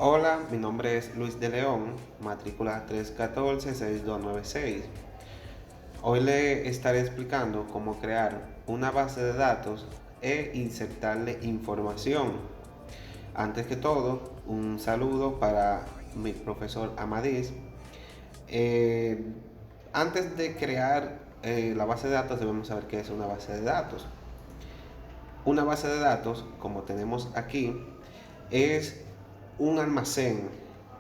Hola, mi nombre es Luis de León, matrícula 314-6296. Hoy le estaré explicando cómo crear una base de datos e insertarle información. Antes que todo, un saludo para mi profesor Amadís. Eh, Antes de crear la base de datos debemos saber qué es una base de datos. Una base de datos, como tenemos aquí, es un almacén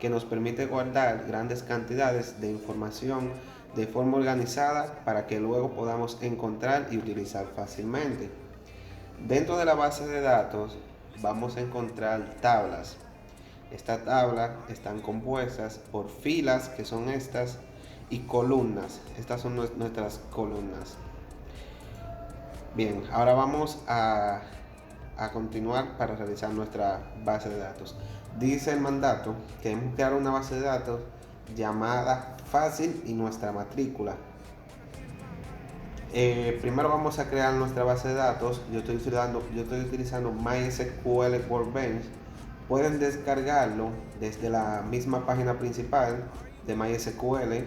que nos permite guardar grandes cantidades de información de forma organizada para que luego podamos encontrar y utilizar fácilmente. Dentro de la base de datos vamos a encontrar tablas. Estas tablas están compuestas por filas, que son estas, y columnas. Estas son nuestras columnas. Bien, ahora vamos a continuar para realizar nuestra base de datos. Dice el mandato que debemos crear una base de datos llamada fácil y nuestra matrícula. Primero vamos a crear nuestra base de datos. Yo estoy utilizando MySQL Workbench. Pueden descargarlo desde la misma página principal de MySQL.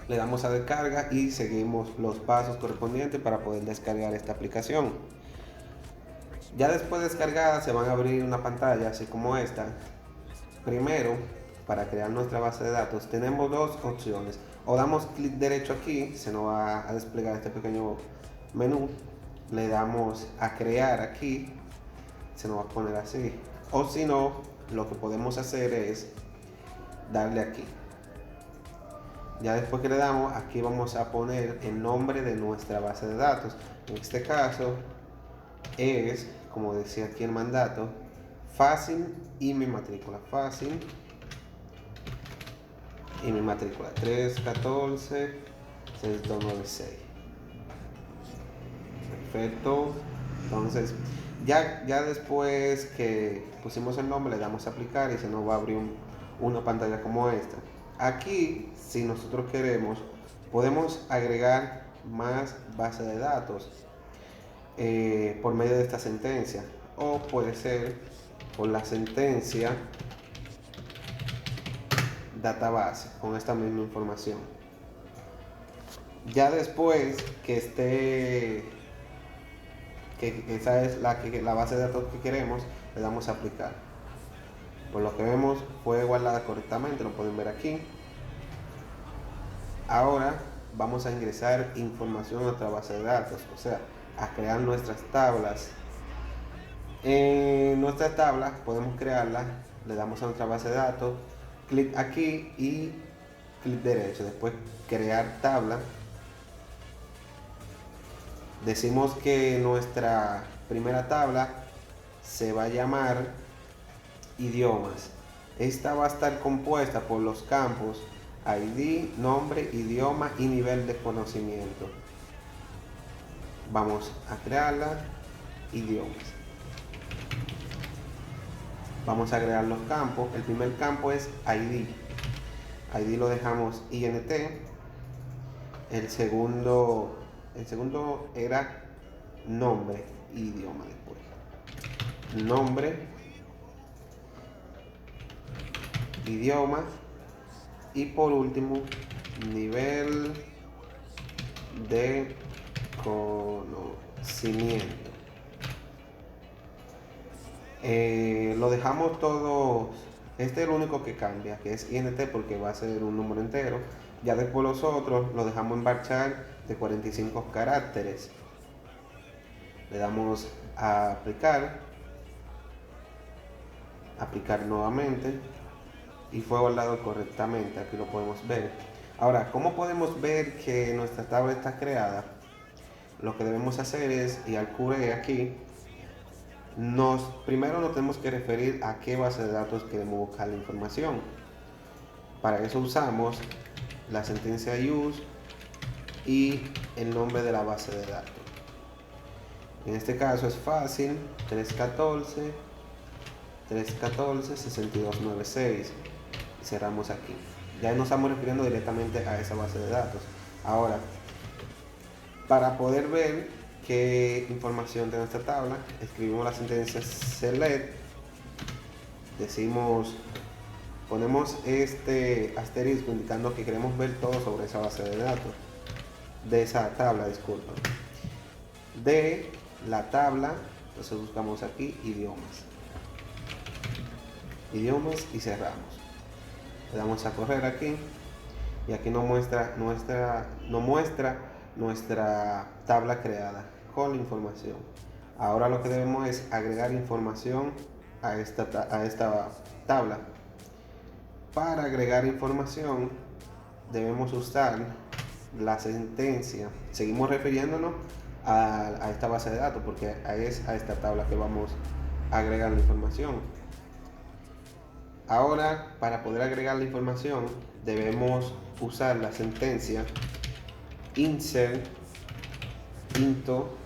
Le damos a descarga y seguimos los pasos correspondientes para poder descargar esta aplicación. Ya después de descargada se van a abrir una pantalla así como esta. Primero, para crear nuestra base de datos tenemos dos opciones. O damos clic derecho aquí, se nos va a desplegar este pequeño menú. Le damos a crear aquí, se nos va a poner así. O si no, lo que podemos hacer es darle aquí. Ya después que le damos, aquí vamos a poner el nombre de nuestra base de datos. En este caso es, como decía aquí el mandato, fácil y mi matrícula. Fácil y mi matrícula 314-6296. Perfecto. Entonces, ya después que pusimos el nombre, le damos a aplicar y se nos va a abrir una pantalla como esta. Aquí, si nosotros queremos, podemos agregar más bases de datos por medio de esta sentencia, o puede ser por la sentencia database con esta misma información. Ya después que esté, que esa es la base de datos que queremos, le damos a aplicar. Por lo que vemos, fue guardada correctamente, lo pueden ver aquí. Ahora vamos a ingresar información a nuestra base de datos, o sea, a crear nuestras tablas. En nuestra tabla podemos crearla, le damos a nuestra base de datos, clic aquí y clic derecho, después crear tabla. Decimos que nuestra primera tabla se va a llamar idiomas. Esta va a estar compuesta por los campos ID, nombre, idioma y nivel de conocimiento. Vamos a crearla, idiomas. Vamos a agregar los campos. El primer campo es ID. ID lo dejamos INT. El segundo era nombre, idioma después. Nombre, idioma y por último nivel de conocimiento. Lo dejamos todo. Este es el único que cambia, que es INT, porque va a ser un número entero. Ya después los otros los dejamos en varchar de 45 caracteres. Le damos a aplicar nuevamente y fue guardado correctamente. Aquí lo podemos ver. Ahora, ¿cómo podemos ver que nuestra tabla está creada? Lo que debemos hacer es ir al QE aquí. Primero nos tenemos que referir a qué base de datos queremos buscar la información. Para eso usamos la sentencia use y el nombre de la base de datos. En este caso es fácil, 314-6296. Y cerramos aquí. Ya nos estamos refiriendo directamente a esa base de datos. Ahora, para poder ver qué información de nuestra tabla, escribimos la sentencia select, decimos ponemos este asterisco indicando que queremos ver todo sobre esa base de datos, de esa tabla, disculpa. De la tabla, entonces buscamos aquí idiomas y cerramos. Le damos a correr aquí y aquí nos muestra nuestra tabla creada con la información. Ahora lo que debemos es agregar información a esta tabla. Para agregar información debemos usar la sentencia. Seguimos refiriéndonos a esta base de datos porque es a esta tabla que vamos a agregar la información. Ahora, para poder agregar la información debemos usar la sentencia insert into.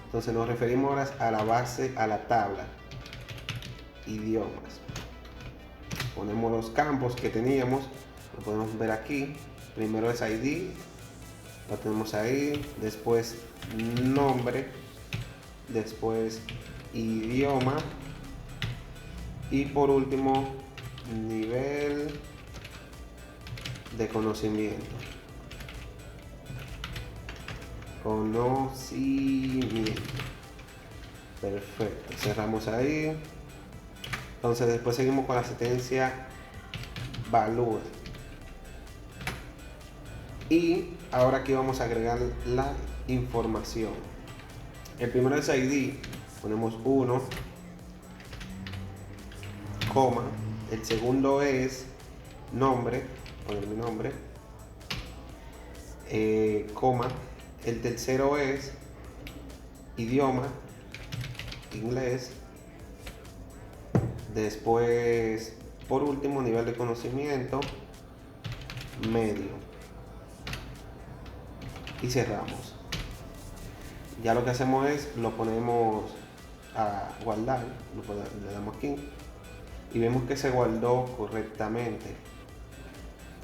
Entonces nos referimos ahora a la base, a la tabla idiomas. Ponemos los campos que teníamos, lo podemos ver aquí. Primero es ID, lo tenemos ahí, después nombre, después idioma y por último nivel de conocimiento. Perfecto, cerramos ahí. Entonces después seguimos con la sentencia value. Y ahora aquí vamos a agregar la información. El primero es ID, ponemos 1, coma. El segundo es nombre, poner mi nombre, coma. El tercero es idioma, inglés. Después, por último, nivel de conocimiento medio. Y cerramos. Ya lo que hacemos es, lo ponemos a guardar, le damos aquí y vemos que se guardó correctamente.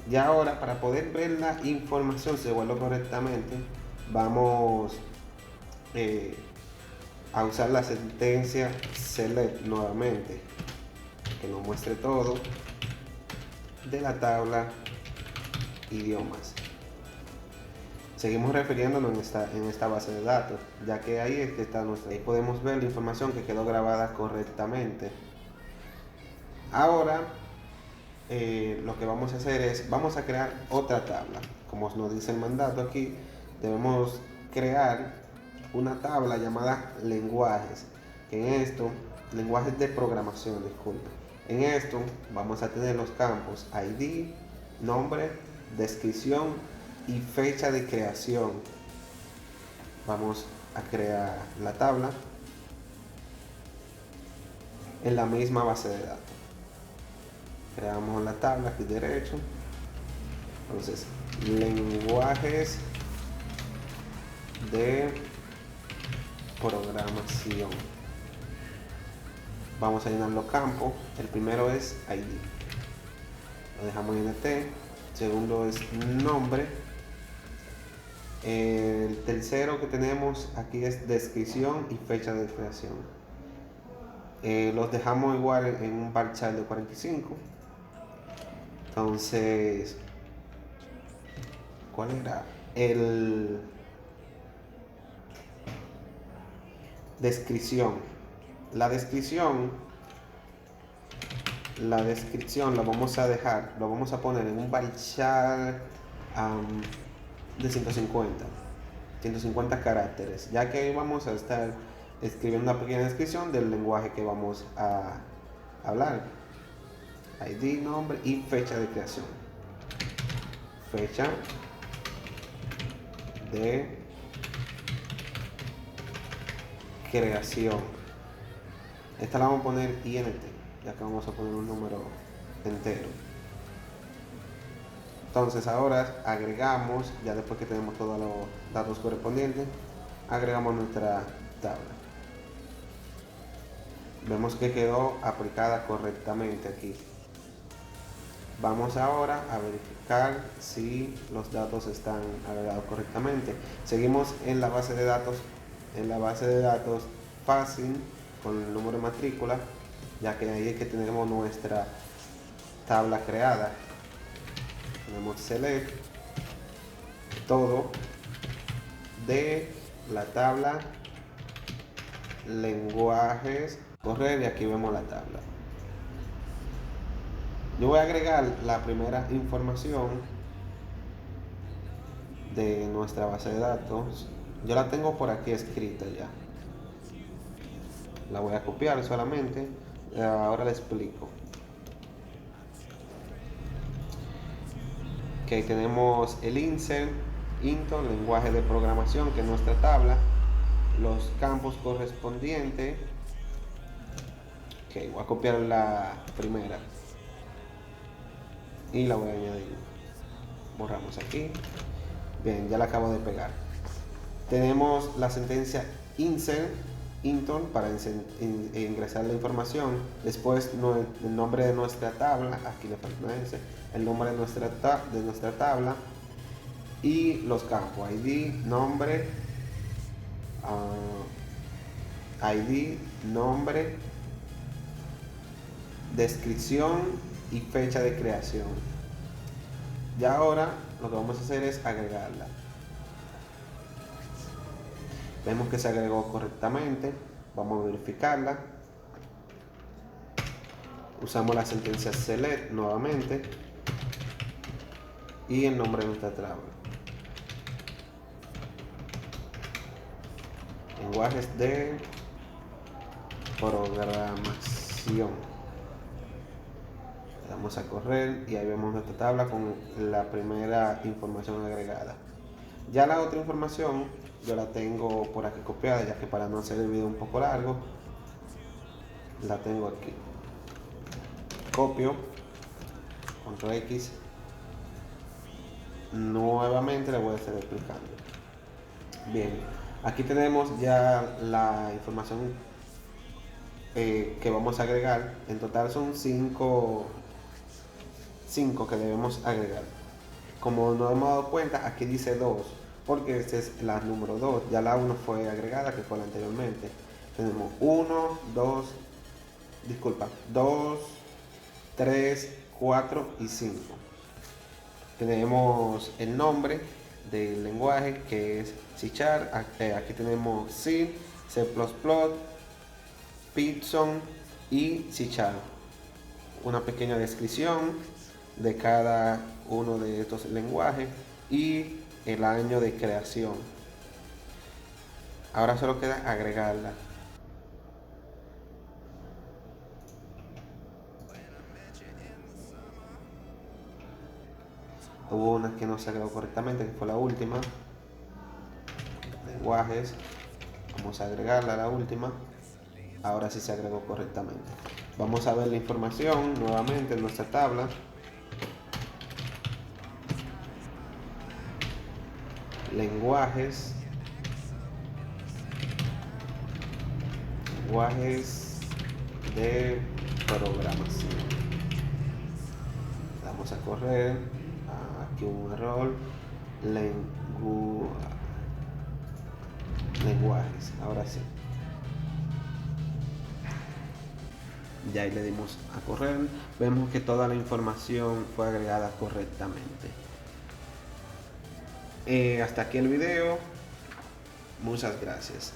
Y ahora, para poder ver la información si se guardó correctamente, vamos a usar la sentencia select nuevamente, que nos muestre todo de la tabla idiomas. Seguimos refiriéndonos en esta base de datos, ya que ahí es que está ahí podemos ver la información que quedó grabada correctamente. Ahora lo que vamos a hacer es, vamos a crear otra tabla. Como nos dice el mandato aquí, debemos crear una tabla llamada lenguajes, que en esto, lenguajes de programación, disculpe. En esto vamos a tener los campos ID, nombre, descripción y fecha de creación. Vamos a crear la tabla en la misma base de datos. Creamos la tabla aquí derecho. Entonces, lenguajes de programación. Vamos a llenar los campos. El primero es ID. Lo dejamos en INT. Segundo es nombre. El tercero que tenemos aquí es descripción y fecha de creación. Los dejamos igual en un varchar de 45. Entonces, ¿cuál era? El descripción. La descripción la vamos a dejar, lo vamos a poner en un varchar de 150 caracteres, ya que vamos a estar escribiendo una pequeña descripción del lenguaje que vamos a hablar. ID, nombre y fecha de creación. Fecha de creación. Esta la vamos a poner INT, ya que vamos a poner un número entero. Entonces ahora agregamos, ya después que tenemos todos los datos correspondientes, agregamos nuestra tabla. Vemos que quedó aplicada correctamente aquí. Vamos ahora a verificar si los datos están agregados correctamente. Seguimos en la base de datos, fácil, con el número de matrícula, ya que ahí es que tenemos tabla creada. Tenemos select todo de la tabla lenguajes, correr, y aquí vemos la tabla. Yo voy a agregar la primera información de nuestra base de datos. Yo la tengo por aquí escrita ya. La voy a copiar solamente. Ahora le explico. Que tenemos el insert, into, lenguaje de programación, que es nuestra tabla, los campos correspondientes. Ok, voy a copiar la primera y la voy a añadir. Borramos aquí. Bien, ya la acabo de pegar. Tenemos la sentencia insert, into, para ingresar la información. Después el nombre de nuestra tabla, aquí le falta ese, el nombre de nuestra tabla, y los campos ID, nombre, descripción y fecha de creación. Ya ahora lo que vamos a hacer es agregarla. Vemos que se agregó correctamente. Vamos a verificarla. Usamos la sentencia select nuevamente y el nombre de nuestra tabla. Lenguajes de programación. Le damos a correr y ahí vemos nuestra tabla con la primera información agregada. Ya la otra información yo la tengo por aquí copiada, ya que para no hacer el video un poco largo, la tengo aquí. Copio, control X. Nuevamente le voy a estar explicando. Bien, aquí tenemos ya la información que vamos a agregar. En total son 5 que debemos agregar. Como nos hemos dado cuenta, aquí dice 2, porque esta es la número 2. Ya la 1 fue agregada, que fue la anteriormente. Tenemos 1, 2, 3, 4 y 5. Tenemos el nombre del lenguaje, que es C#. Aquí tenemos C, C++, Python y C#. Una pequeña descripción de cada uno de estos lenguajes y el año de creación. Ahora solo queda agregarla. Hubo una que no se agregó correctamente, que fue la última. Lenguajes. Vamos a agregarla, la última. Ahora sí se agregó correctamente. Vamos a ver la información nuevamente en nuestra tabla. Lenguajes de programación. Vamos a correr. Aquí un error. Lenguajes. Ahora sí. Ya ahí le dimos a correr. Vemos que toda la información fue agregada correctamente. Hasta aquí el video. Muchas gracias.